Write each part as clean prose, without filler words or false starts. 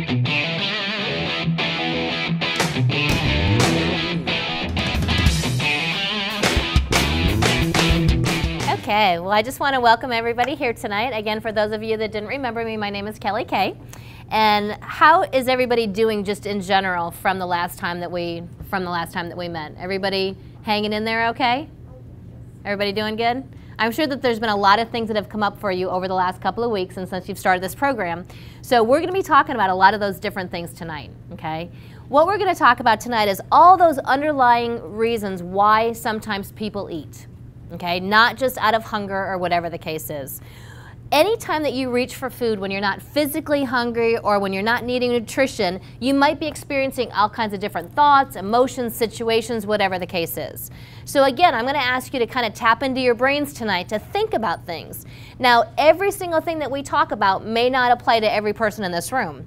Okay, well, I just want to welcome everybody here tonight. Again, for those of you that didn't remember me, my name is Kelly Kaye. And how is everybody doing just in general from the last time that we met? Everybody hanging in there okay? Everybody doing good? I'm sure that there's been a lot of things that have come up for you over the last couple of weeks and since you've started this program. So we're going to be talking about a lot of those different things tonight, okay? What we're going to talk about tonight is all those underlying reasons why sometimes people eat, okay? Not just out of hunger or whatever the case is. Anytime that you reach for food when you're not physically hungry or when you're not needing nutrition, you might be experiencing all kinds of different thoughts, emotions, situations, whatever the case is. So again, I'm going to ask you to kind of tap into your brains tonight to think about things. Now, every single thing that we talk about may not apply to every person in this room,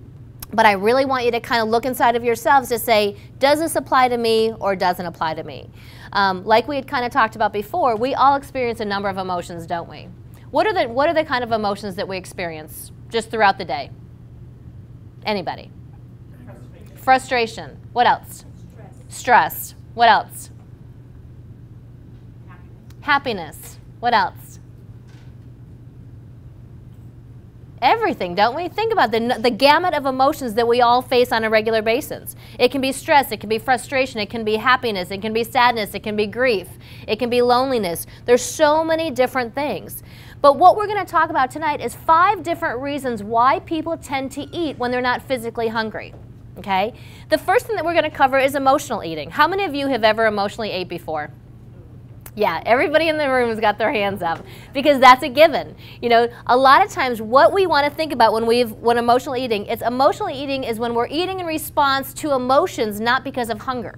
but I really want you to kind of look inside of yourselves to say, does this apply to me or doesn't apply to me? Like we had kind of talked about before, we all experience a number of emotions, don't we? What are the kind of emotions that we experience just throughout the day? Anybody? Frustration. What else? Stress. What else? Happiness. What else? Everything, don't we? Think about the gamut of emotions that we all face on a regular basis. It can be stress, it can be frustration, it can be happiness, it can be sadness, it can be grief, it can be loneliness. There's so many different things. But what we're going to talk about tonight is 5 different reasons why people tend to eat when they're not physically hungry. Okay? The first thing that we're going to cover is emotional eating. How many of you have ever emotionally ate before? Yeah, everybody in the room has got their hands up because that's a given. You know, a lot of times what we want to think about when emotional eating is when we're eating in response to emotions, not because of hunger.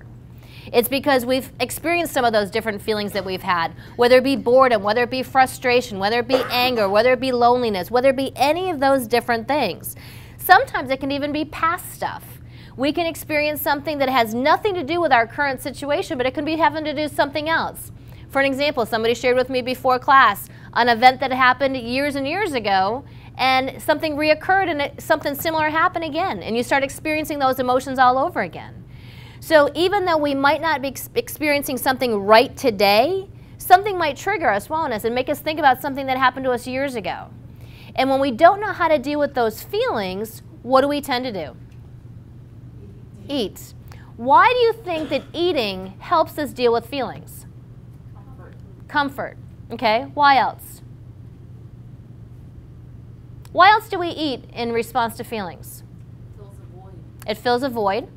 It's because we've experienced some of those different feelings that we've had, whether it be boredom, whether it be frustration, whether it be anger, whether it be loneliness, whether it be any of those different things. Sometimes it can even be past stuff. We can experience something that has nothing to do with our current situation, but it can be having to do with something else. For an example, somebody shared with me before class an event that happened years and years ago, and something reoccurred and something similar happened again, and you start experiencing those emotions all over again. So even though we might not be experiencing something right today, something might trigger us, won't it, and make us think about something that happened to us years ago. And when we don't know how to deal with those feelings, what do we tend to do? Eat. Why do you think that eating helps us deal with feelings? Comfort. Okay, why else? Why else do we eat in response to feelings? It fills a void. It fills a void.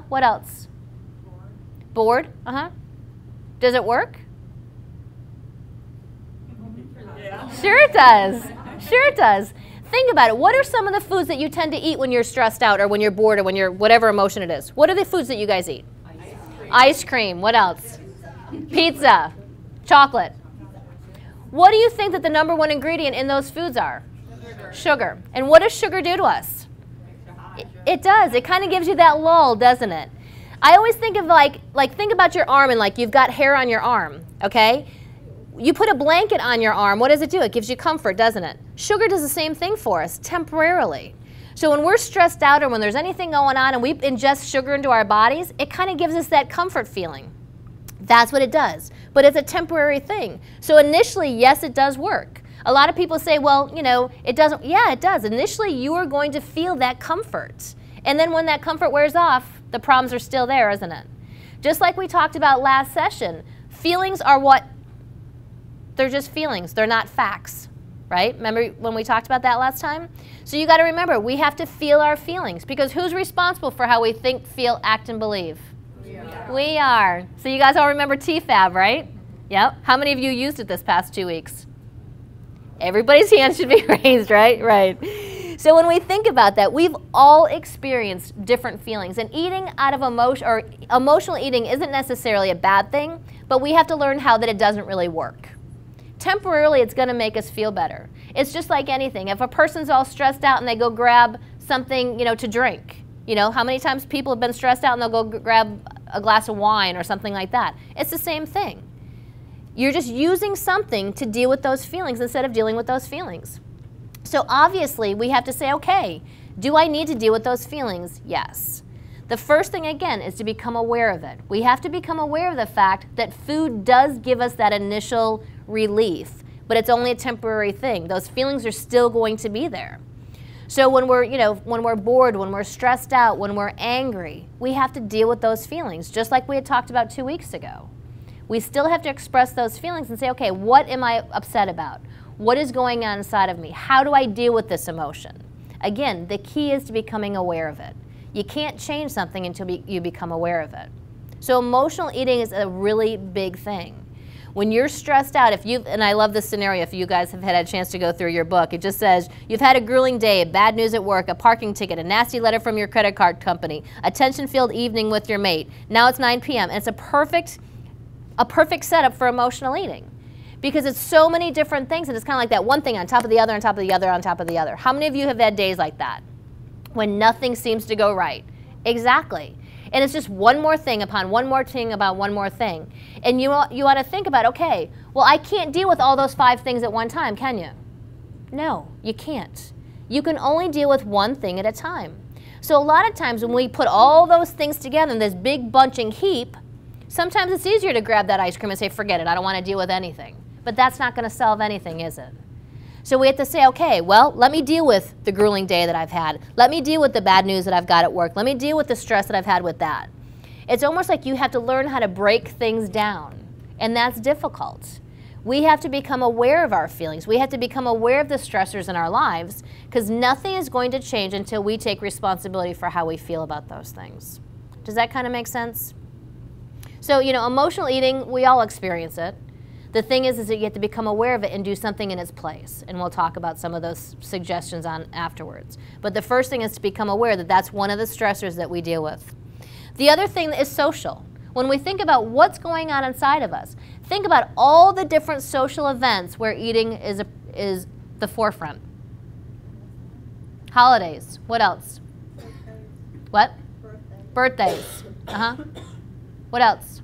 What else? Bored. Does it work? Yeah. Sure it does. Sure it does. Think about it. What are some of the foods that you tend to eat when you're stressed out or when you're bored or when you're whatever emotion it is? What are the foods that you guys eat? Ice cream. What else? Pizza. Chocolate. What do you think that the #1 ingredient in those foods are? Sugar. And what does sugar do to us? It does. It kind of gives you that lull, doesn't it? I always think of like think about your arm and like you've got hair on your arm, okay? You put a blanket on your arm, what does it do? It gives you comfort, doesn't it? Sugar does the same thing for us, temporarily. So when we're stressed out or when there's anything going on and we ingest sugar into our bodies, it kind of gives us that comfort feeling. That's what it does. But it's a temporary thing. So initially, yes, it does work. A lot of people say, well, you know, it doesn't. Yeah, it does. Initially, you are going to feel that comfort. And then when that comfort wears off, the problems are still there, isn't it? Just like we talked about last session, feelings are what? They're just feelings. They're not facts, right? Remember when we talked about that last time? So you got to remember, we have to feel our feelings because who's responsible for how we think, feel, act, and believe? We are. So you guys all remember TFAB, right? Yep. How many of you used it this past 2 weeks? Everybody's hand should be raised, right? Right. So when we think about that, we've all experienced different feelings. And eating out of emotion, or emotional eating isn't necessarily a bad thing, but we have to learn how that it doesn't really work. Temporarily, it's going to make us feel better. It's just like anything. If a person's all stressed out and they go grab something, you know, to drink, you know, how many times people have been stressed out and they'll go grab a glass of wine or something like that? It's the same thing. You're just using something to deal with those feelings instead of dealing with those feelings. So obviously, we have to say, okay, Do I need to deal with those feelings? Yes. The first thing, again, is to become aware of it. We have to become aware of the fact that food does give us that initial relief, but it's only a temporary thing. Those feelings are still going to be there. So when we're, when we're bored, when we're stressed out, when we're angry, we have to deal with those feelings, just like we had talked about 2 weeks ago. We still have to express those feelings and say, okay, what am I upset about? What is going on inside of me? How do I deal with this emotion? Again, the key is to becoming aware of it. You can't change something until you become aware of it. So emotional eating is a really big thing. When you're stressed out, and I love this scenario, if you guys have had a chance to go through your book, it just says, you've had a grueling day, bad news at work, a parking ticket, a nasty letter from your credit card company, a tension-filled evening with your mate. Now it's 9 p.m. and it's a perfect setup for emotional eating. Because it's so many different things, and it's kind of like that one thing on top of the other, on top of the other, on top of the other. How many of you have had days like that? When nothing seems to go right. Exactly. And it's just one more thing upon one more thing about one more thing. And you ought to think about, okay, well, I can't deal with all those 5 things at one time, can you? No, you can't. You can only deal with one thing at a time. So a lot of times when we put all those things together in this big bunching heap, sometimes it's easier to grab that ice cream and say, forget it, I don't want to deal with anything. But that's not going to solve anything, is it? So we have to say, okay, well, let me deal with the grueling day that I've had. Let me deal with the bad news that I've got at work. Let me deal with the stress that I've had with that. It's almost like you have to learn how to break things down, and that's difficult. We have to become aware of our feelings. We have to become aware of the stressors in our lives, because nothing is going to change until we take responsibility for how we feel about those things. Does that kind of make sense? So, emotional eating, we all experience it. The thing is that you have to become aware of it and do something in its place. And we'll talk about some of those suggestions afterwards. But the first thing is to become aware that that's one of the stressors that we deal with. The other thing is social. When we think about what's going on inside of us, think about all the different social events where eating is the forefront. Holidays. What else? What? Birthdays. What else?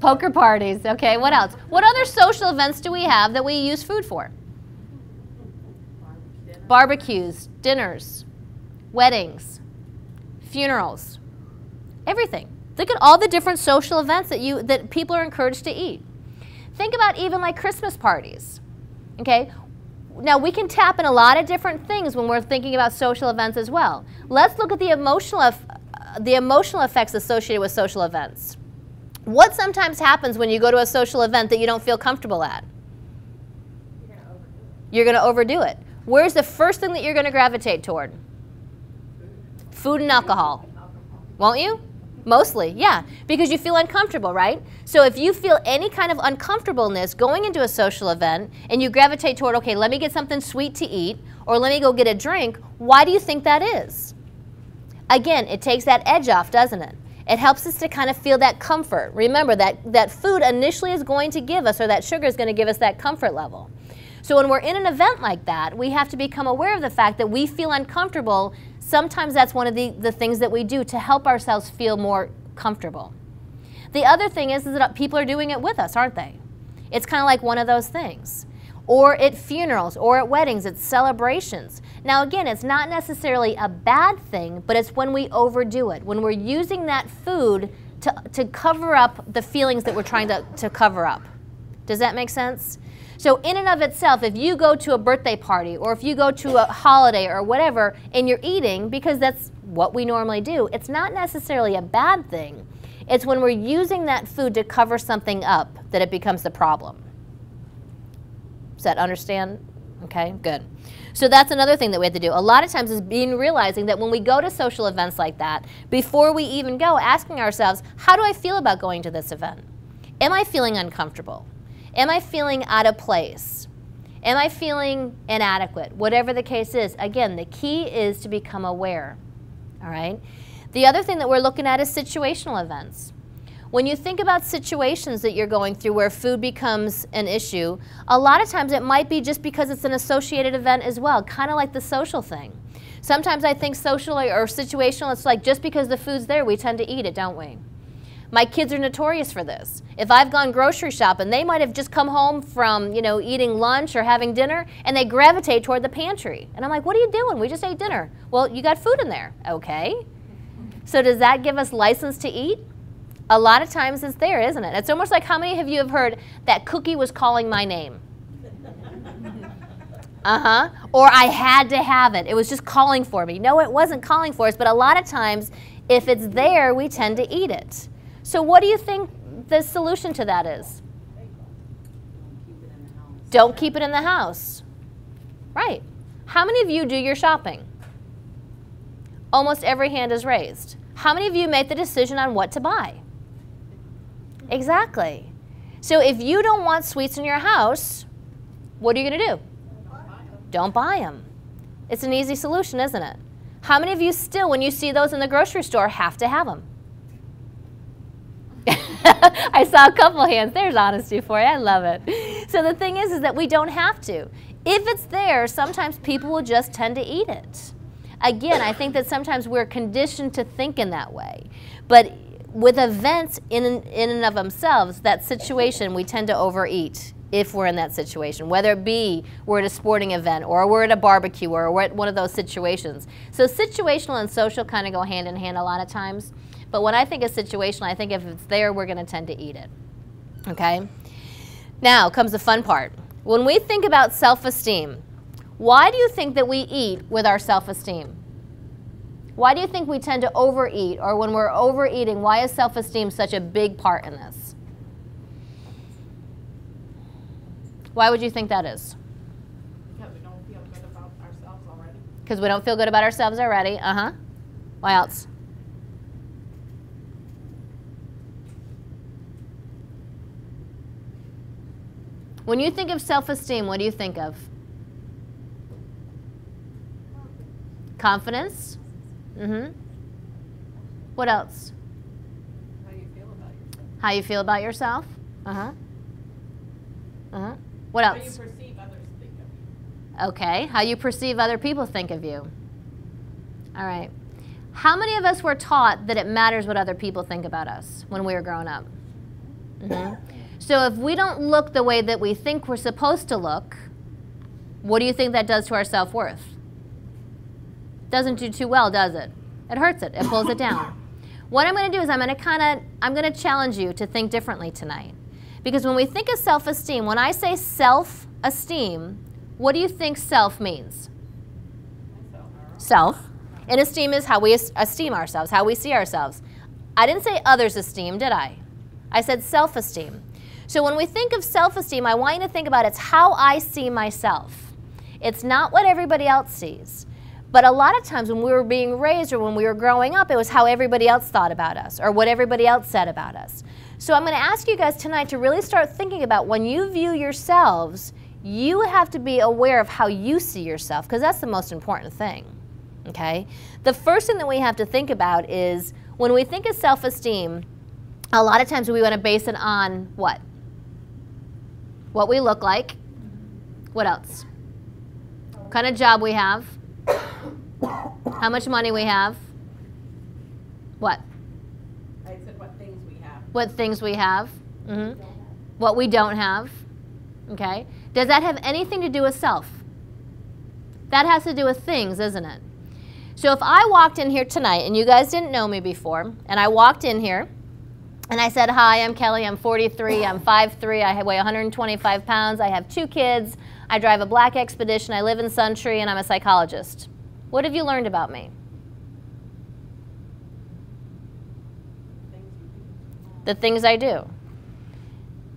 Poker parties. Okay, what else? What other social events do we have that we use food for? Barbecues, dinners, weddings, funerals, everything. Look at all the different social events that people are encouraged to eat. Think about even like Christmas parties. Okay? Now we can tap in a lot of different things when we're thinking about social events as well. Let's look at the emotional effects associated with social events. What sometimes happens when you go to a social event that you don't feel comfortable at? You're going to overdo it. Where's the first thing that you're going to gravitate toward? Food and alcohol. Won't you? Mostly, yeah, because you feel uncomfortable, right? So if you feel any kind of uncomfortableness going into a social event and you gravitate toward, okay, let me get something sweet to eat or let me go get a drink, why do you think that is? Again, it takes that edge off, doesn't it? It helps us to kind of feel that comfort. Remember that food initially is going to give us, or that sugar is going to give us that comfort level. So when we're in an event like that, we have to become aware of the fact that we feel uncomfortable. Sometimes that's one of the things that we do to help ourselves feel more comfortable. The other thing is that people are doing it with us, aren't they? It's kind of like one of those things. Or at funerals, or at weddings, at celebrations. Now again, it's not necessarily a bad thing, but it's when we overdo it, when we're using that food to cover up the feelings that we're trying to cover up. Does that make sense? So in and of itself, if you go to a birthday party, or if you go to a holiday or whatever, and you're eating, because that's what we normally do, it's not necessarily a bad thing. It's when we're using that food to cover something up that it becomes the problem. Does that understand? Okay, good. So that's another thing that we have to do. A lot of times is realizing that when we go to social events like that, before we even go, asking ourselves, how do I feel about going to this event? Am I feeling uncomfortable? Am I feeling out of place? Am I feeling inadequate? Whatever the case is, again, the key is to become aware. All right? The other thing that we're looking at is situational events. When you think about situations that you're going through where food becomes an issue, a lot of times it might be just because it's an associated event as well, kind of like the social thing. Sometimes I think socially or situational, it's like just because the food's there, we tend to eat it, don't we? My kids are notorious for this. If I've gone grocery shopping, they might have just come home from, eating lunch or having dinner, and they gravitate toward the pantry. And I'm like, what are you doing? We just ate dinner. Well, you got food in there. Okay. So does that give us license to eat? A lot of times it's there, isn't it? It's almost like, how many of you have heard that cookie was calling my name? Or I had to have it. It was just calling for me. No, it wasn't calling for us, but a lot of times, if it's there, we tend to eat it. So what do you think the solution to that is? Don't keep it in the house. Right. How many of you do your shopping? Almost every hand is raised. How many of you make the decision on what to buy? Exactly. So if you don't want sweets in your house, what are you going to do? Don't buy them. It's an easy solution, isn't it? How many of you still, when you see those in the grocery store, have to have them? I saw a couple hands. There's honesty for you. I love it. So the thing is that we don't have to. If it's there, sometimes people will just tend to eat it. Again, I think that sometimes we're conditioned to think in that way. But with events in and of themselves, that situation, we tend to overeat if we're in that situation, whether it be we're at a sporting event or we're at a barbecue or we're at one of those situations. So situational and social kind of go hand in hand a lot of times. But when I think of situational, I think if it's there, we're going to tend to eat it. Okay? Now comes the fun part. When we think about self-esteem, why do you think that we eat with our self-esteem? Why do you think we tend to overeat? Or when we're overeating, why is self-esteem such a big part in this? Why would you think that is? Because we don't feel good about ourselves already. Because we don't feel good about ourselves already. Why else? When you think of self-esteem, what do you think of? Confidence? What else? How you feel about yourself. How you feel about yourself? What else? How you perceive others think of you. Okay. How you perceive other people think of you. All right. How many of us were taught that it matters what other people think about us when we were growing up? So if we don't look the way that we think we're supposed to look, what do you think that does to our self-worth? Doesn't do too well, does it? It hurts it. It pulls it down. What I'm going to do is I'm going to challenge you to think differently tonight. Because when we think of self-esteem, when I say self-esteem, what do you think self means? Self. And esteem is how we esteem ourselves, how we see ourselves. I didn't say others' esteem, did I? I said self-esteem. So when we think of self-esteem, I want you to think about it's how I see myself. It's not what everybody else sees. But a lot of times when we were being raised or when we were growing up, it was how everybody else thought about us or what everybody else said about us. So I'm going to ask you guys tonight to really start thinking about when you view yourselves, you have to be aware of how you see yourself because that's the most important thing. Okay? The first thing that we have to think about is when we think of self-esteem, a lot of times we want to base it on what? What we look like. What else? What kind of job we have. How much money we have. What? I said what things we have. What things we have. What we don't have. Okay? Does that have anything to do with self? That has to do with things, isn't it? So if I walked in here tonight and you guys didn't know me before, and I walked in here and I said, hi, I'm Kelly, I'm 43, I'm 5'3", I weigh 125 pounds, I have 2 kids, I drive a black Expedition, I live in Suntree, and I'm a psychologist. What have you learned about me? The things I do.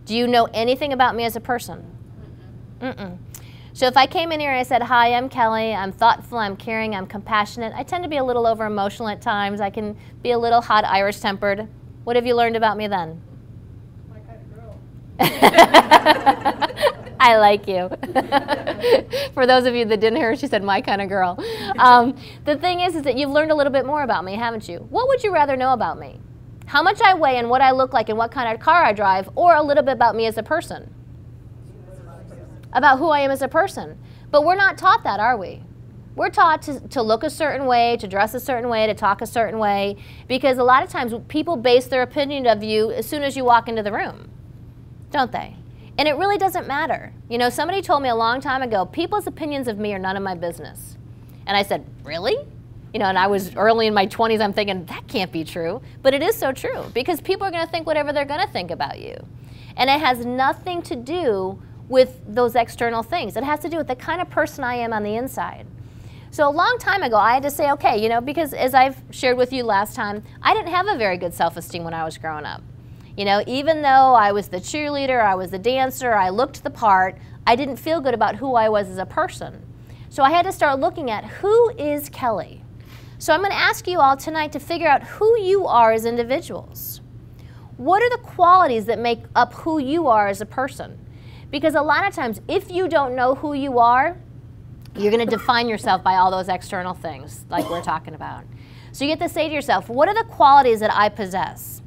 Do you know anything about me as a person? So if I came in here and I said, hi, I'm Kelly, I'm thoughtful, I'm caring, I'm compassionate, I tend to be a little over emotional at times, I can be a little hot Irish tempered. What have you learned about me then? My kind of girl. I like you. For those of you that didn't hear her, she said, my kind of girl. The thing is that you've learned a little bit more about me, haven't you? What would you rather know about me? How much I weigh and what I look like and what kind of car I drive, or a little bit about me as a person? About who I am as a person. But we're not taught that, are we? We're taught to look a certain way, to dress a certain way, to talk a certain way, because a lot of times people base their opinion of you as soon as you walk into the room, don't they? And it really doesn't matter. You know, somebody told me a long time ago, people's opinions of me are none of my business. And I said, really? You know, and I was early in my 20s, I'm thinking, that can't be true. But it is so true, because people are going to think whatever they're going to think about you. And it has nothing to do with those external things. It has to do with the kind of person I am on the inside. So a long time ago, I had to say, okay, you know, because as I've shared with you last time, I didn't have a very good self-esteem when I was growing up. You know, even though I was the cheerleader, I was the dancer, I looked the part, I didn't feel good about who I was as a person. So I had to start looking at, who is Kelly? So I'm going to ask you all tonight to figure out who you are as individuals. What are the qualities that make up who you are as a person? Because a lot of times, if you don't know who you are, you're going to define yourself by all those external things like we're talking about. So you get to say to yourself, what are the qualities that I possess?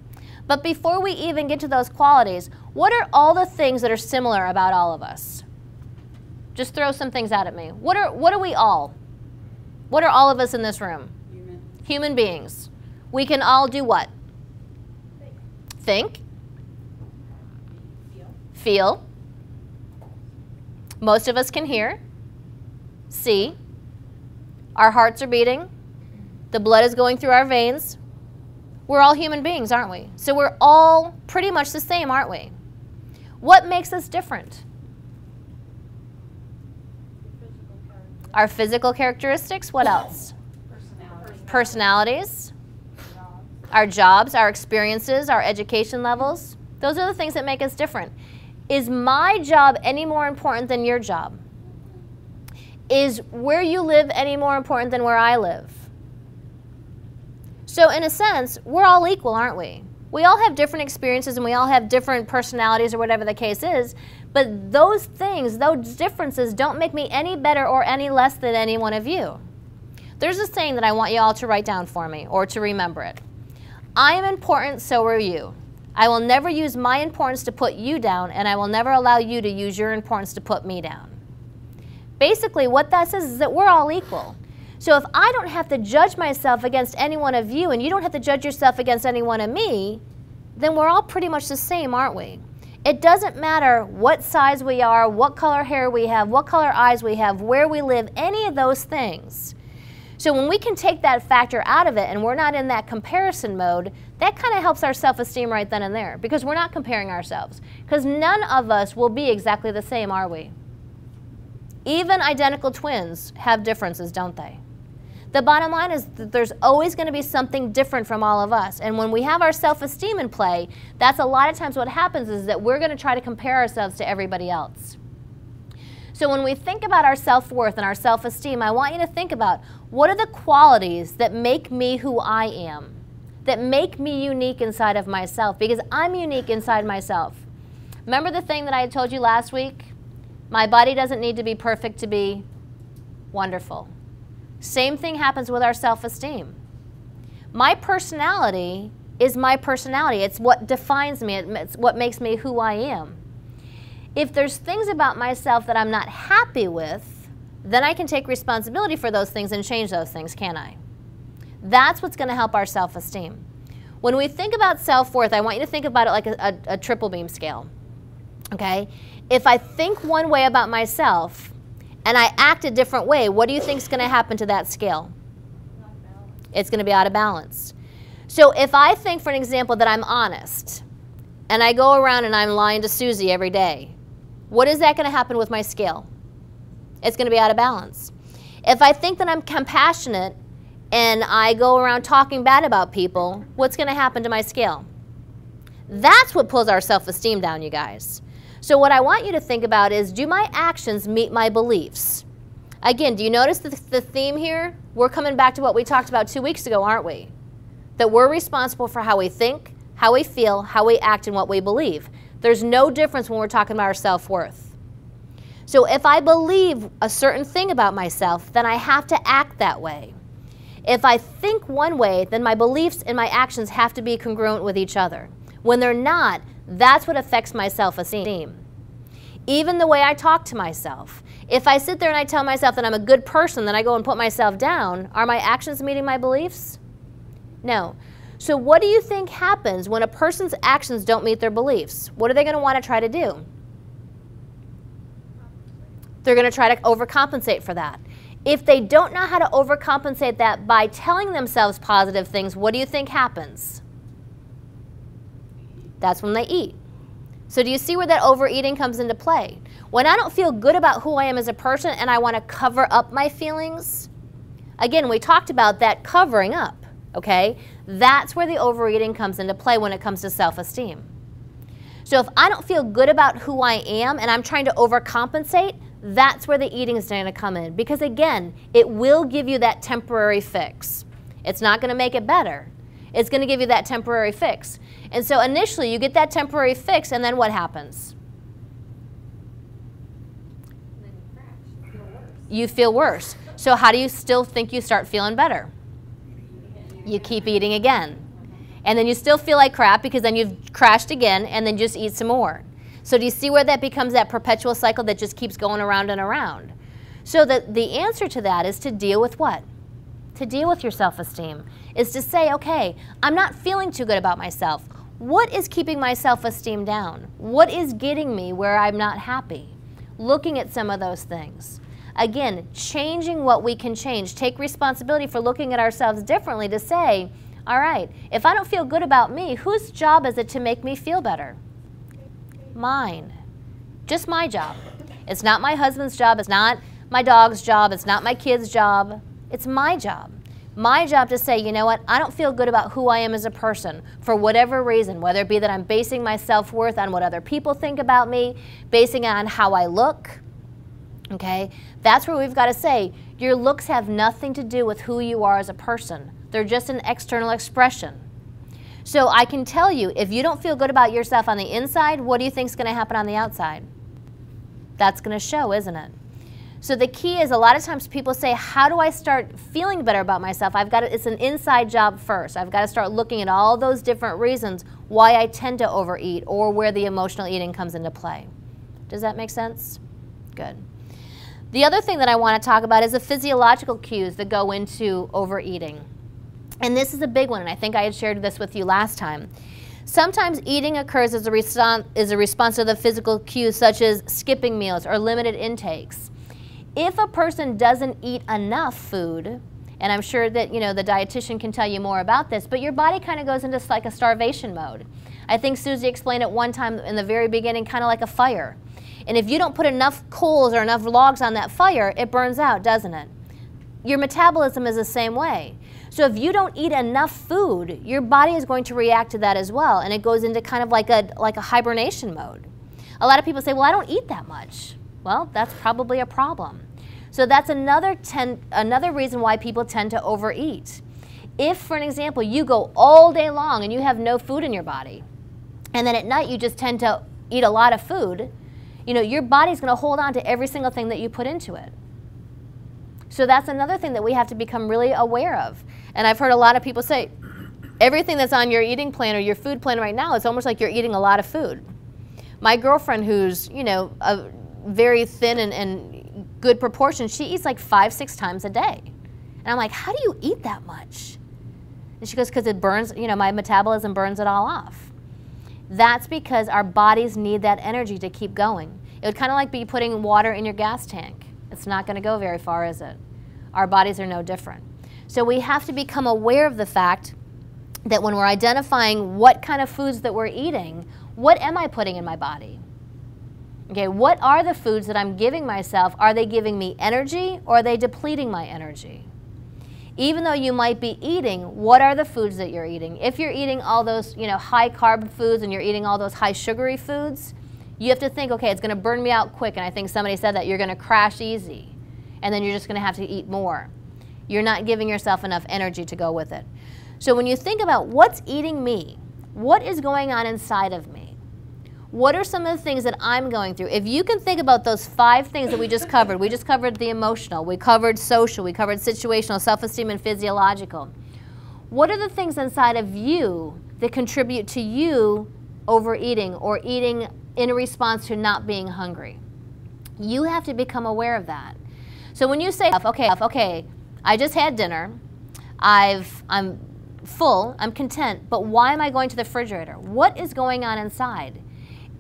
But before we even get to those qualities, what are all the things that are similar about all of us? Just throw some things out at me. What are we all? What are all of us in this room? Human beings. We can all do what? Think. Feel. Most of us can hear. See. Our hearts are beating. The blood is going through our veins. We're all human beings, aren't we? So we're all pretty much the same, aren't we? What makes us different? Our physical characteristics. What else? Personalities. Our jobs, our experiences, our education levels. Those are the things that make us different. Is my job any more important than your job? Is where you live any more important than where I live? So in a sense, we're all equal, aren't we? We all have different experiences and we all have different personalities or whatever the case is, but those things, those differences don't make me any better or any less than any one of you. There's a saying that I want you all to write down for me or to remember it. I am important, so are you. I will never use my importance to put you down, and I will never allow you to use your importance to put me down. Basically, what that says is that we're all equal. So if I don't have to judge myself against any one of you, and you don't have to judge yourself against any one of me, then we're all pretty much the same, aren't we? It doesn't matter what size we are, what color hair we have, what color eyes we have, where we live, any of those things. So when we can take that factor out of it and we're not in that comparison mode, that kind of helps our self-esteem right then and there, because we're not comparing ourselves. Because none of us will be exactly the same, are we? Even identical twins have differences, don't they? The bottom line is that there's always going to be something different from all of us. And when we have our self-esteem in play, that's a lot of times what happens is that we're going to try to compare ourselves to everybody else. So when we think about our self-worth and our self-esteem, I want you to think about, what are the qualities that make me who I am, that make me unique inside of myself, because I'm unique inside myself. Remember the thing that I had told you last week? My body doesn't need to be perfect to be wonderful. Same thing happens with our self-esteem. My personality is my personality. It's what defines me. It's what makes me who I am. If there's things about myself that I'm not happy with, then I can take responsibility for those things and change those things, can't I? That's what's going to help our self-esteem. When we think about self-worth, I want you to think about it like a triple beam scale. Okay? If I think one way about myself and I act a different way, what do you think is going to happen to that scale? It's going to be out of balance. So if I think, for an example, that I'm honest, and I go around and I'm lying to Susie every day, what is that going to happen with my scale? It's going to be out of balance. If I think that I'm compassionate and I go around talking bad about people, what's going to happen to my scale? That's what pulls our self-esteem down, you guys. So what I want you to think about is, do my actions meet my beliefs? Again, do you notice the theme here? We're coming back to what we talked about 2 weeks ago, aren't we? That we're responsible for how we think, how we feel, how we act, and what we believe. There's no difference when we're talking about our self-worth. So if I believe a certain thing about myself, then I have to act that way. If I think one way, then my beliefs and my actions have to be congruent with each other. When they're not, that's what affects my self-esteem. Even the way I talk to myself. If I sit there and I tell myself that I'm a good person, then I go and put myself down, are my actions meeting my beliefs? No. So what do you think happens when a person's actions don't meet their beliefs? What are they going to want to try to do? They're going to try to overcompensate for that. If they don't know how to overcompensate that by telling themselves positive things, what do you think happens? That's when they eat. So do you see where that overeating comes into play? When I don't feel good about who I am as a person and I want to cover up my feelings, again, we talked about that covering up, okay? That's where the overeating comes into play when it comes to self-esteem. So if I don't feel good about who I am and I'm trying to overcompensate, that's where the eating is going to come in. Because again, it will give you that temporary fix. It's not going to make it better. It's going to give you that temporary fix. And so initially you get that temporary fix, and then what happens? Then you crash. You feel worse. You feel worse. So how do you still think you start feeling better? You keep eating again. And then you still feel like crap because then you've crashed again, and then just eat some more. So do you see where that becomes that perpetual cycle that just keeps going around and around? So the answer to that is to deal with what? To deal with your self-esteem. Is to say, okay, I'm not feeling too good about myself. What is keeping my self-esteem down? What is getting me where I'm not happy? Looking at some of those things. Again, changing what we can change. Take responsibility for looking at ourselves differently to say, all right, if I don't feel good about me, whose job is it to make me feel better? Mine. Just my job. It's not my husband's job. It's not my dog's job. It's not my kid's job. It's my job. My job to say, you know what, I don't feel good about who I am as a person for whatever reason, whether it be that I'm basing my self-worth on what other people think about me, basing it on how I look, okay? That's where we've got to say, your looks have nothing to do with who you are as a person. They're just an external expression. So I can tell you, if you don't feel good about yourself on the inside, what do you think is going to happen on the outside? That's going to show, isn't it? So the key is a lot of times people say, how do I start feeling better about myself? It's an inside job first. I've got to start looking at all those different reasons why I tend to overeat or where the emotional eating comes into play. Does that make sense? Good. The other thing that I want to talk about is the physiological cues that go into overeating. And this is a big one, and I think I had shared this with you last time. Sometimes eating occurs as a response to the physical cues such as skipping meals or limited intakes. If a person doesn't eat enough food, and I'm sure that the dietitian can tell you more about this, but your body kind of goes into like a starvation mode. I think Susie explained it one time in the very beginning, kind of like a fire. And if you don't put enough coals or enough logs on that fire, it burns out, doesn't it? Your metabolism is the same way. So if you don't eat enough food, your body is going to react to that as well, and it goes into kind of like a hibernation mode. A lot of people say, well, I don't eat that much. Well, that's probably a problem. So that's another reason why people tend to overeat. If, for an example, you go all day long and you have no food in your body, and then at night you just tend to eat a lot of food, your body's going to hold on to every single thing that you put into it. So that's another thing that we have to become really aware of. And I've heard a lot of people say, everything that's on your eating plan or your food plan right now, it's almost like you're eating a lot of food. My girlfriend, who's, a very thin and good proportion, she eats like 5-6 times a day. And I'm like, how do you eat that much? And she goes, because it burns, my metabolism burns it all off. That's because our bodies need that energy to keep going. It would kind of like be putting water in your gas tank. It's not going to go very far, is it? Our bodies are no different. So we have to become aware of the fact that when we're identifying what kind of foods that we're eating, what am I putting in my body? Okay, what are the foods that I'm giving myself? Are they giving me energy or are they depleting my energy? Even though you might be eating, what are the foods that you're eating? If you're eating all those high carb foods and you're eating all those high sugary foods, you have to think, okay, it's going to burn me out quick, and I think somebody said that you're going to crash easy, and then you're just going to have to eat more. You're not giving yourself enough energy to go with it. So when you think about what's eating me, what is going on inside of me, what are some of the things that I'm going through? If you can think about those 5 things that we just covered the emotional, we covered social, we covered situational, self-esteem, and physiological. What are the things inside of you that contribute to you overeating or eating in response to not being hungry? You have to become aware of that. So when you say, okay, I just had dinner, I'm full, I'm content, but why am I going to the refrigerator? What is going on inside?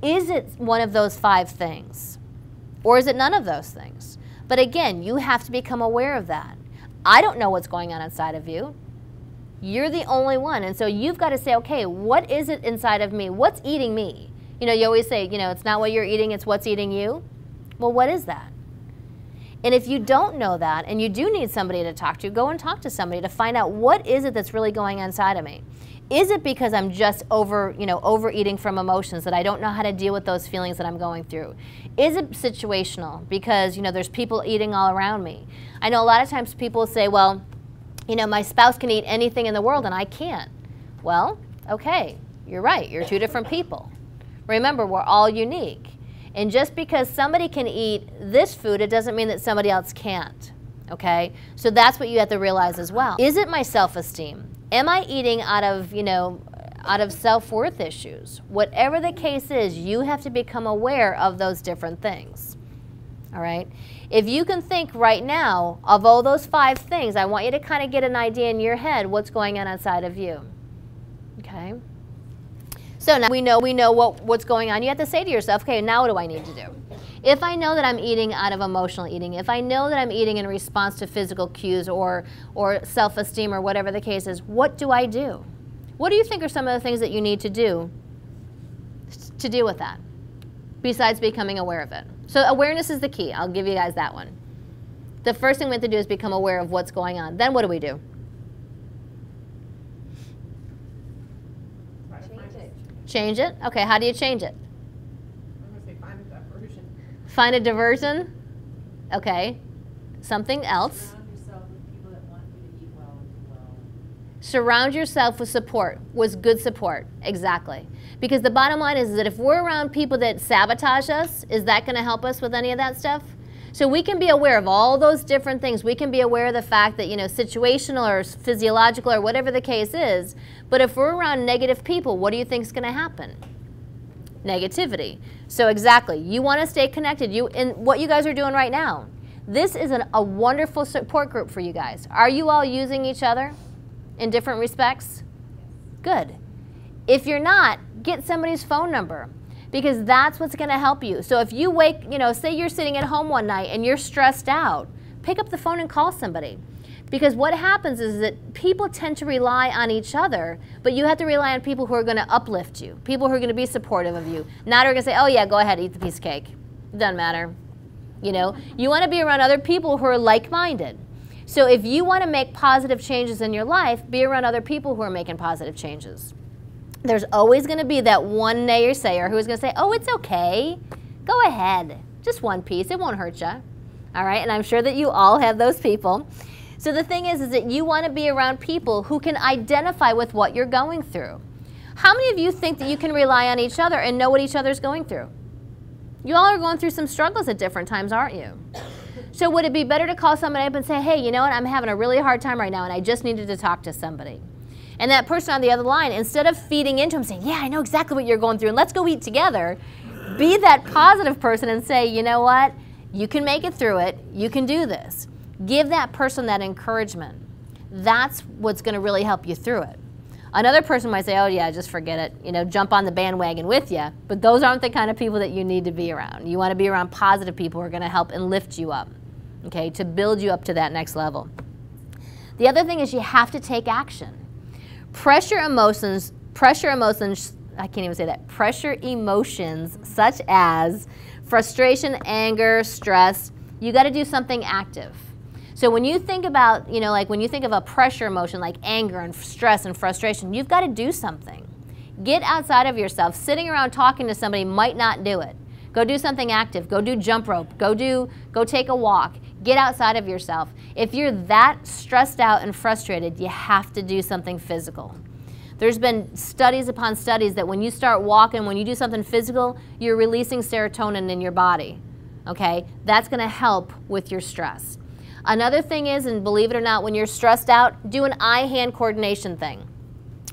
Is it one of those 5 things? Or is it none of those things? But again, you have to become aware of that. I don't know what's going on inside of you. You're the only one. And so you've got to say, okay, what is it inside of me? What's eating me? You know, you always say, you know, it's not what you're eating, it's what's eating you. Well, what is that? And if you don't know that and you do need somebody to talk to, go and talk to somebody to find out what is it that's really going on inside of me. Is it because I'm just overeating from emotions that I don't know how to deal with those feelings that I'm going through? Is it situational because, you know, there's people eating all around me? I know a lot of times people say, well, you know, my spouse can eat anything in the world and I can't. Well, okay, you're right. You're 2 different people. Remember, we're all unique. And just because somebody can eat this food, it doesn't mean that somebody else can't. Okay? So that's what you have to realize as well. Is it my self-esteem? Am I eating out of, you know, out of self-worth issues? Whatever the case is, you have to become aware of those different things. All right? If you can think right now of all those 5 things, I want you to kind of get an idea in your head what's going on inside of you. Okay? So now we know what's going on. You have to say to yourself, okay, now what do I need to do? If I know that I'm eating out of emotional eating, if I know that I'm eating in response to physical cues or self-esteem or whatever the case is, what do I do? What do you think are some of the things that you need to do to deal with that, besides becoming aware of it? So awareness is the key. I'll give you guys that one. The first thing we have to do is become aware of what's going on. Then what do we do? Change it? Okay, how do you change it? I'm going to say find a diversion. Find a diversion? Okay. Something else? Surround yourself with people that want you to eat well and do well. Surround yourself with support, with good support. Exactly. Because the bottom line is that if we're around people that sabotage us, is that going to help us with any of that stuff? So we can be aware of all those different things. We can be aware of the fact that, you know, situational or physiological or whatever the case is. But if we're around negative people, what do you think is going to happen? Negativity. So exactly, you want to stay connected. And what you guys are doing right now, this is a wonderful support group for you guys. Are you all using each other in different respects? Good. If you're not, get somebody's phone number, because that's what's going to help you. So if you wake, you know, say you're sitting at home one night and you're stressed out, pick up the phone and call somebody. Because what happens is that people tend to rely on each other, but you have to rely on people who are going to uplift you, people who are going to be supportive of you, not who are going to say, oh yeah, go ahead, eat the piece of cake. It doesn't matter. You know, you want to be around other people who are like-minded. So if you want to make positive changes in your life, be around other people who are making positive changes. There's always going to be that one naysayer who's going to say, oh, it's okay. Go ahead. Just one piece. It won't hurt you. All right? And I'm sure that you all have those people. So the thing is that you want to be around people who can identify with what you're going through. How many of you think that you can rely on each other and know what each other's going through? You all are going through some struggles at different times, aren't you? So would it be better to call somebody up and say, hey, you know what? I'm having a really hard time right now and I just needed to talk to somebody. And that person on the other line, instead of feeding into them, saying, yeah, I know exactly what you're going through, and let's go eat together, be that positive person and say, you know what? You can make it through it. You can do this. Give that person that encouragement. That's what's going to really help you through it. Another person might say, oh, yeah, just forget it. You know, jump on the bandwagon with you. But those aren't the kind of people that you need to be around. You want to be around positive people who are going to help and lift you up, okay, to build you up to that next level. The other thing is you have to take action. Pressure emotions, I can't even say that, pressure emotions such as frustration, anger, stress, you got to do something active. So when you think about, you know, like when you think of a pressure emotion like anger and stress and frustration, you've got to do something. Get outside of yourself. Sitting around talking to somebody might not do it. Go do something active. Go do jump rope. Go take a walk. Get outside of yourself. If you're that stressed out and frustrated, you have to do something physical. There's been studies upon studies that when you start walking, when you do something physical, you're releasing serotonin in your body. Okay? That's going to help with your stress. Another thing is, and believe it or not, when you're stressed out, do an eye-hand coordination thing.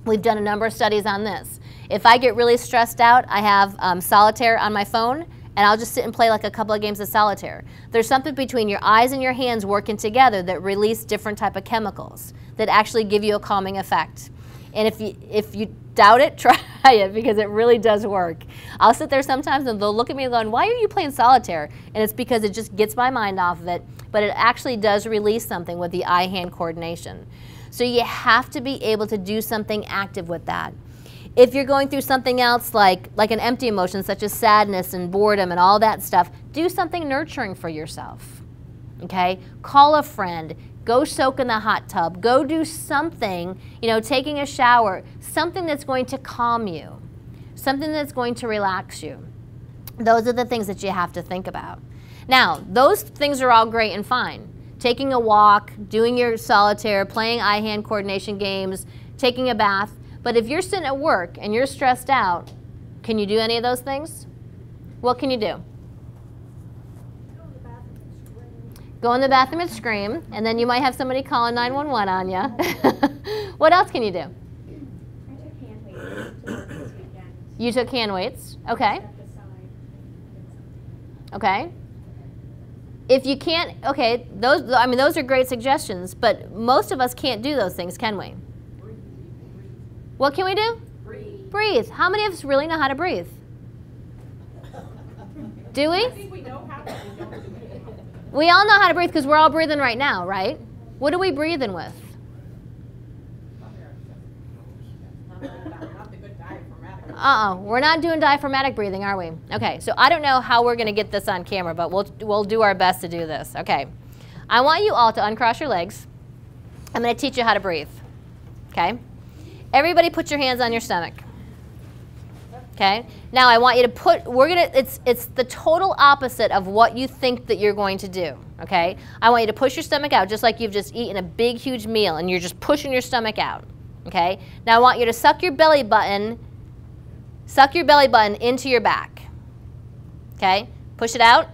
We've done a number of studies on this. If I get really stressed out, I have solitaire on my phone, and I'll just sit and play like a couple of games of solitaire. There's something between your eyes and your hands working together that release different type of chemicals that actually give you a calming effect. And if you doubt it, try it, because it really does work. I'll sit there sometimes and they'll look at me and go, why are you playing solitaire? And it's because it just gets my mind off of it, but it actually does release something with the eye-hand coordination. So you have to be able to do something active with that. If you're going through something else like an empty emotion such as sadness and boredom and all that stuff, do something nurturing for yourself. Okay? Call a friend. Go soak in the hot tub. Go do something, taking a shower, something that's going to calm you, something that's going to relax you. Those are the things that you have to think about. Now, those things are all great and fine. Taking a walk, doing your solitaire, playing eye-hand coordination games, taking a bath. But if you're sitting at work and you're stressed out, can you do any of those things? What can you do? Go in the bathroom and scream, and then you might have somebody calling 911 on you. What else can you do? I took hand weights to work this weekend. You took hand weights, okay. Step aside. Okay. If you can't, okay, those are great suggestions, but most of us can't do those things, can we? What can we do? Breathe. Breathe. How many of us really know how to breathe? Do we? I think we know how to, we don't do it. We all know how to breathe because we're all breathing right now, right? What are we breathing with? Not the good diaphragmatic. We're not doing diaphragmatic breathing, are we? Okay, so I don't know how we're going to get this on camera, but we'll do our best to do this. Okay, I want you all to uncross your legs. I'm going to teach you how to breathe. Okay, everybody put your hands on your stomach. Okay, now I want you to put, it's the total opposite of what you think that you're going to do. Okay, I want you to push your stomach out just like you've just eaten a big, huge meal and you're just pushing your stomach out. Okay, now I want you to suck your belly button into your back. Okay, push it out,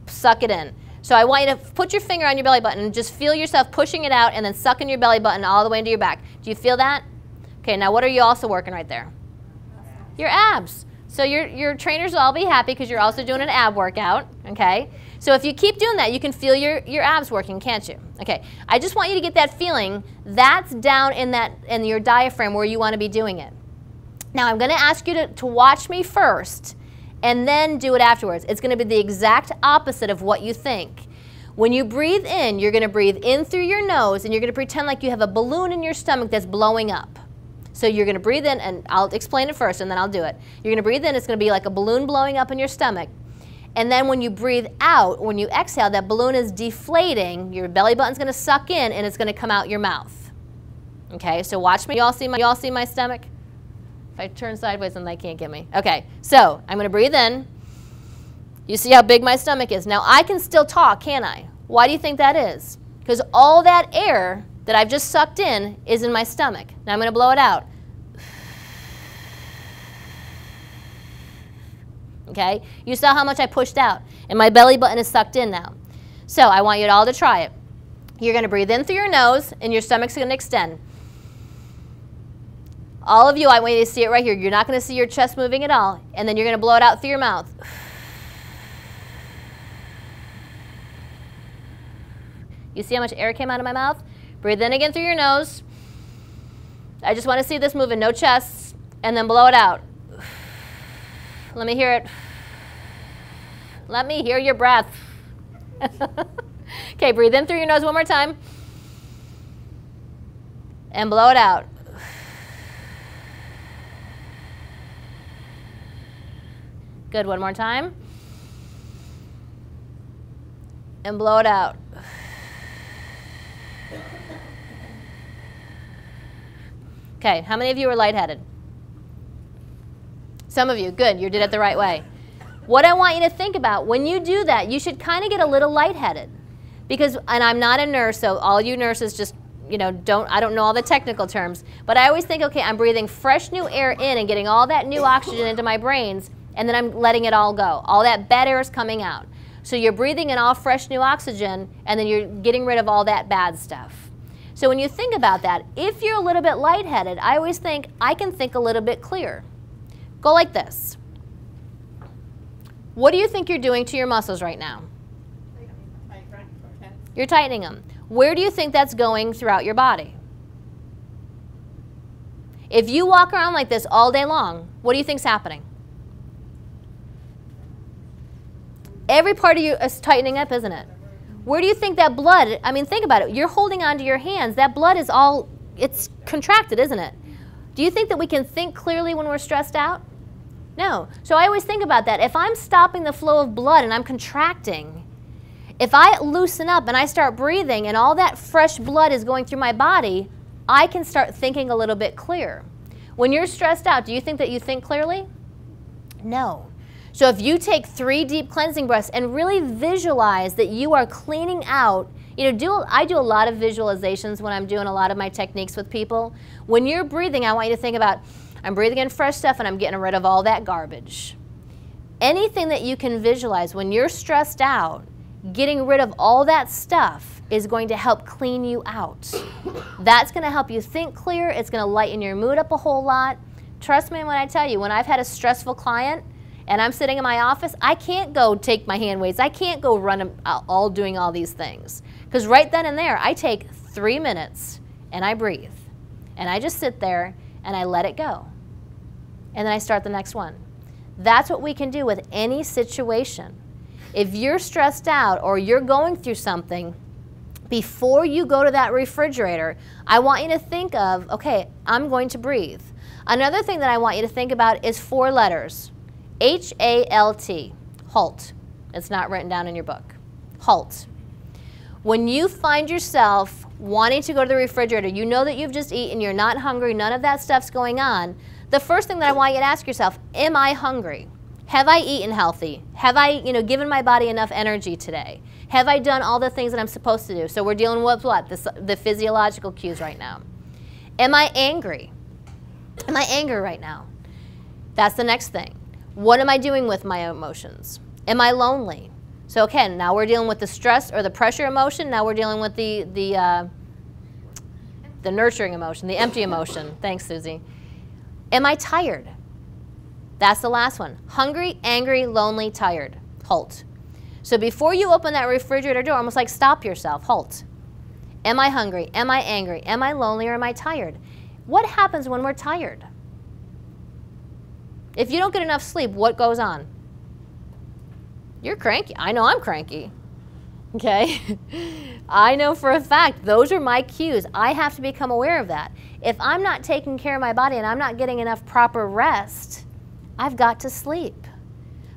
suck it in. So I want you to put your finger on your belly button and just feel yourself pushing it out and then sucking your belly button all the way into your back. Do you feel that? Okay, now what are you also working right there? Your abs. So your trainers will all be happy because you're also doing an ab workout, okay? So if you keep doing that, you can feel your abs working, can't you? Okay, I just want you to get that feeling. That's down in your diaphragm where you want to be doing it. Now I'm going to ask you to watch me first and then do it afterwards. It's going to be the exact opposite of what you think. When you breathe in, you're going to breathe in through your nose and you're going to pretend like you have a balloon in your stomach that's blowing up. So you're going to breathe in, and I'll explain it first and then I'll do it. You're going to breathe in, it's going to be like a balloon blowing up in your stomach. And then when you breathe out, when you exhale, that balloon is deflating, your belly button's going to suck in and it's going to come out your mouth. Okay, so watch me. You all see my stomach? If I turn sideways, then they can't get me. Okay, so I'm going to breathe in. You see how big my stomach is. Now I can still talk, can't I? Why do you think that is? Because all that air that I've just sucked in is in my stomach. Now I'm going to blow it out. Okay? You saw how much I pushed out, and my belly button is sucked in now. So I want you all to try it. You're going to breathe in through your nose, and your stomach's going to extend. All of you, I want you to see it right here. You're not going to see your chest moving at all, and then you're going to blow it out through your mouth. You see how much air came out of my mouth? Breathe in again through your nose. I just want to see this moving, no chest, and then blow it out. Let me hear it. Let me hear your breath. Okay, breathe in through your nose one more time. And blow it out. Good, one more time. And blow it out. Okay, how many of you are lightheaded? Some of you, good, you did it the right way. What I want you to think about, when you do that, you should kind of get a little lightheaded. Because, and I'm not a nurse, so all you nurses just, I don't know all the technical terms, but I always think, okay, I'm breathing fresh new air in and getting all that new oxygen into my brains, and then I'm letting it all go. All that bad air is coming out. So you're breathing in all fresh new oxygen, and then you're getting rid of all that bad stuff. So when you think about that, if you're a little bit lightheaded, I always think, I can think a little bit clearer. Go like this. What do you think you're doing to your muscles right now? You're tightening them. Where do you think that's going throughout your body? If you walk around like this all day long, what do you think's happening? Every part of you is tightening up, isn't it? Where do you think that blood, I mean, think about it. You're holding onto your hands. That blood is all, it's contracted, isn't it? Do you think that we can think clearly when we're stressed out? No. So I always think about that. If I'm stopping the flow of blood and I'm contracting, if I loosen up and I start breathing and all that fresh blood is going through my body, I can start thinking a little bit clearer. When you're stressed out, do you think that you think clearly? No. So if you take 3 deep cleansing breaths and really visualize that you are cleaning out, you know, I do a lot of visualizations when I'm doing a lot of my techniques with people. When you're breathing, I want you to think about, I'm breathing in fresh stuff and I'm getting rid of all that garbage. Anything that you can visualize when you're stressed out, getting rid of all that stuff is going to help clean you out. That's going to help you think clear. It's going to lighten your mood up a whole lot. Trust me when I tell you, when I've had a stressful client and I'm sitting in my office, I can't go take my hand weights. I can't go run all doing all these things. Because right then and there, I take 3 minutes and I breathe. And I just sit there and I let it go. And then I start the next one. That's what we can do with any situation. If you're stressed out or you're going through something, before you go to that refrigerator, I want you to think of, okay, I'm going to breathe. Another thing that I want you to think about is 4 letters. H-A-L-T, halt. It's not written down in your book. Halt. When you find yourself wanting to go to the refrigerator, you know that you've just eaten, you're not hungry, none of that stuff's going on, the first thing that I want you to ask yourself, am I hungry? Have I eaten healthy? Have I, given my body enough energy today? Have I done all the things that I'm supposed to do? So we're dealing with what? The physiological cues right now. Am I angry? Am I angry right now? That's the next thing. What am I doing with my emotions? Am I lonely? So again, now we're dealing with the stress or the pressure emotion. Now we're dealing with the nurturing emotion, the empty emotion. Thanks, Susie. Am I tired? That's the last one. Hungry, angry, lonely, tired. Halt. So before you open that refrigerator door, almost like stop yourself. Halt. Am I hungry? Am I angry? Am I lonely or am I tired? What happens when we're tired? If you don't get enough sleep, what goes on? You're cranky. I know I'm cranky. Okay? I know for a fact those are my cues. I have to become aware of that. If I'm not taking care of my body and I'm not getting enough proper rest, I've got to sleep.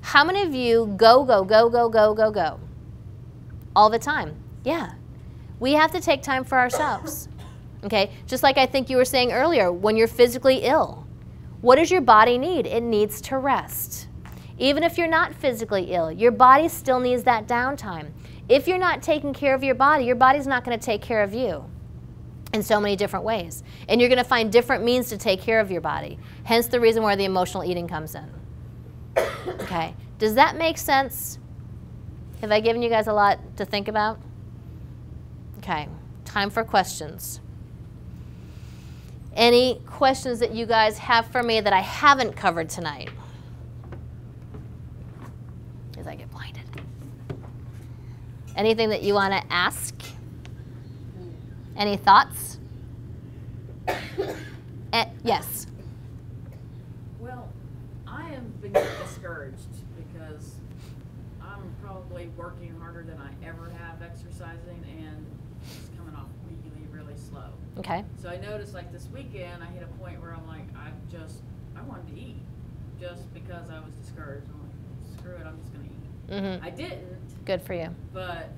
How many of you go, go, go, go, go, go, go? All the time. Yeah. We have to take time for ourselves. Okay? Just like I think you were saying earlier, when you're physically ill, what does your body need? It needs to rest. Even if you're not physically ill, your body still needs that downtime. If you're not taking care of your body's not going to take care of you in so many different ways. And you're going to find different means to take care of your body. Hence the reason where the emotional eating comes in. Okay. Does that make sense? Have I given you guys a lot to think about? Okay. Time for questions. Any questions that you guys have for me that I haven't covered tonight? As I get blinded. Anything that you want to ask? Any thoughts? Yes. Well, I am being discouraged because I'm probably working harder than I ever have exercising and it's coming off really, really slow. Okay. So I noticed like this weekend I hit a point where I'm like, I wanted to eat just because I was discouraged. I'm like, screw it, I'm just going to eat. Mm-hmm. I didn't. Good for you. But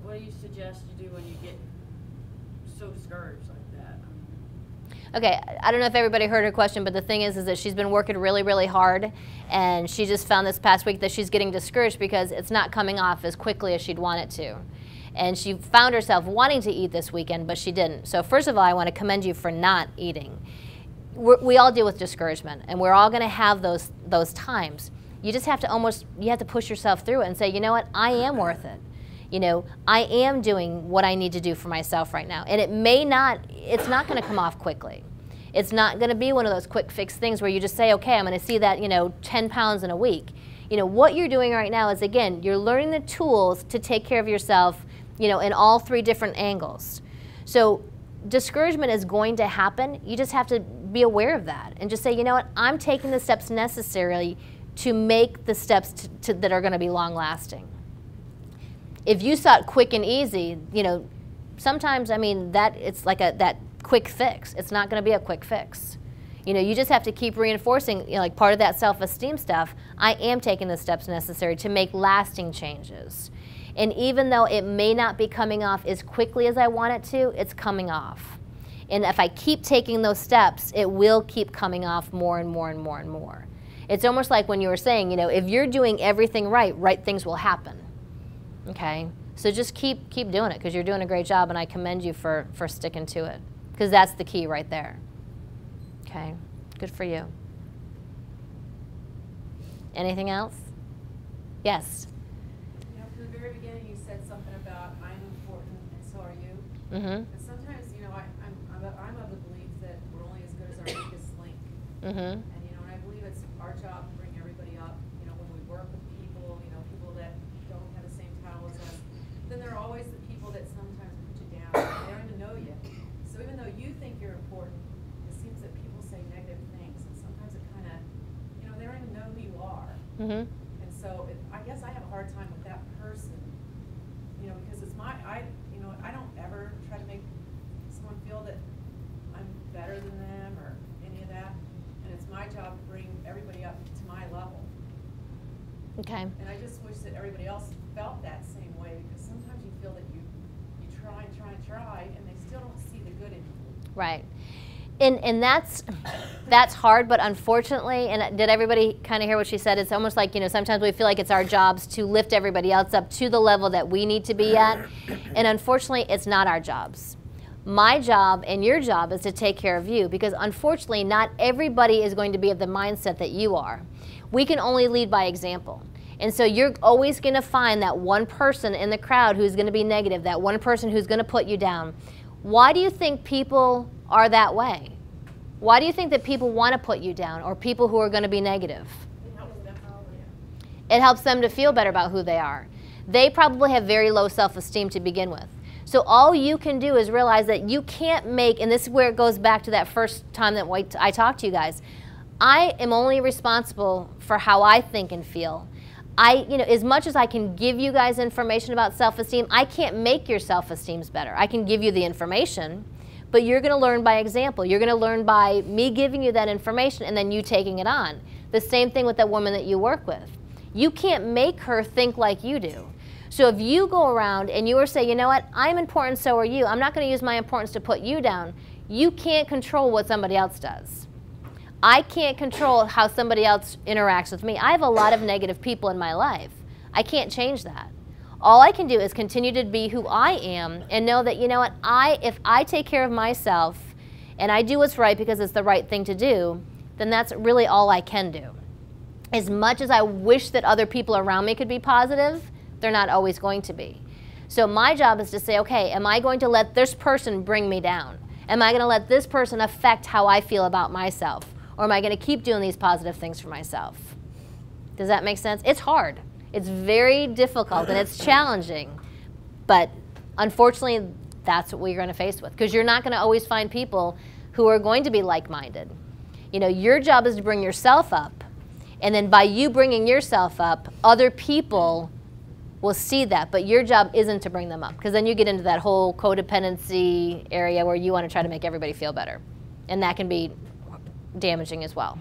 what do you suggest you do when you get so discouraged like that? Okay, I don't know if everybody heard her question, but the thing is that she's been working really, really hard, and she just found this past week that she's getting discouraged because it's not coming off as quickly as she'd want it to. And she found herself wanting to eat this weekend, but she didn't. So first of all, I want to commend you for not eating. We all deal with discouragement, and we're all going to have those times. You just have to you have to push yourself through it and say, you know what, I am worth it. You know, I am doing what I need to do for myself right now. And it's not going to come off quickly. It's not going to be one of those quick fix things where you just say, okay, I'm going to see that, 10 pounds in a week. You know, what you're doing right now is, again, you're learning the tools to take care of yourself, you know, in all 3 different angles. So discouragement is going to happen. You just have to be aware of that and just say, you know what, I'm taking the steps necessary to make the steps that are going to be long lasting. If you sought quick and easy, you know, sometimes, I mean, that it's like that quick fix. It's not going to be a quick fix. You know, you just have to keep reinforcing, you know, like part of that self-esteem stuff. I am taking the steps necessary to make lasting changes. And even though it may not be coming off as quickly as I want it to, it's coming off. And if I keep taking those steps, it will keep coming off more and more and more and more. It's almost like when you were saying, you know, if you're doing everything right, right things will happen. Okay? So just keep doing it, because you're doing a great job, and I commend you for sticking to it, because that's the key right there. Okay? Good for you. Anything else? Yes? You know, from the very beginning you said something about I'm important and so are you. Mm-hmm. And sometimes, you know, I'm of the belief that we're only as good as our weakest link. Mm-hmm. And, you know, and I believe it's our job to bring everybody up. You know, when we work with people, you know, people that don't have the same title as us, then there are always the people that sometimes put you down. They don't even know you. So even though you think you're important, it seems that people say negative things. And sometimes it kind of, you know, they don't even know who you are. Mm-hmm. And so I guess I have a hard time with that person, you know, because it's you know, I don't ever try to make someone feel that I'm better than them or any of that. And it's my job to bring everybody up to my level. Okay. And I just wish that everybody else felt that same way, because sometimes you feel that you try and try and try, and they still don't see the good in you. Right. And that's hard, but unfortunately, and did everybody kind of hear what she said? It's almost like, you know, sometimes we feel like it's our jobs to lift everybody else up to the level that we need to be at. And unfortunately, it's not our jobs. My job and your job is to take care of you, because unfortunately, not everybody is going to be of the mindset that you are. We can only lead by example. And so you're always going to find that one person in the crowd who's going to be negative, that one person who's going to put you down. Why do you think people are that way? Why do you think that people want to put you down, or people who are going to be negative? It helps them to feel better about who they are. They probably have very low self-esteem to begin with. So all you can do is realize that you can't make, and this is where it goes back to that first time that I talked to you guys, I am only responsible for how I think and feel. You know, as much as I can give you guys information about self-esteem, I can't make your self-esteem better. I can give you the information, but you're going to learn by example. You're going to learn by me giving you that information and then you taking it on. The same thing with that woman that you work with. You can't make her think like you do. So if you go around and you are saying, you know what, I'm important, so are you. I'm not going to use my importance to put you down. You can't control what somebody else does. I can't control how somebody else interacts with me. I have a lot of negative people in my life. I can't change that. All I can do is continue to be who I am and know that, you know what, if I take care of myself and I do what's right because it's the right thing to do, then that's really all I can do. As much as I wish that other people around me could be positive, they're not always going to be. So my job is to say, okay, am I going to let this person bring me down? Am I going to let this person affect how I feel about myself? Or am I going to keep doing these positive things for myself? Does that make sense? It's hard. It's very difficult and it's challenging. But unfortunately, that's what we're going to face with. Because you're not going to always find people who are going to be like-minded. You know, your job is to bring yourself up. And then by you bringing yourself up, other people will see that. But your job isn't to bring them up. Because then you get into that whole codependency area where you want to try to make everybody feel better. And that can be damaging as well.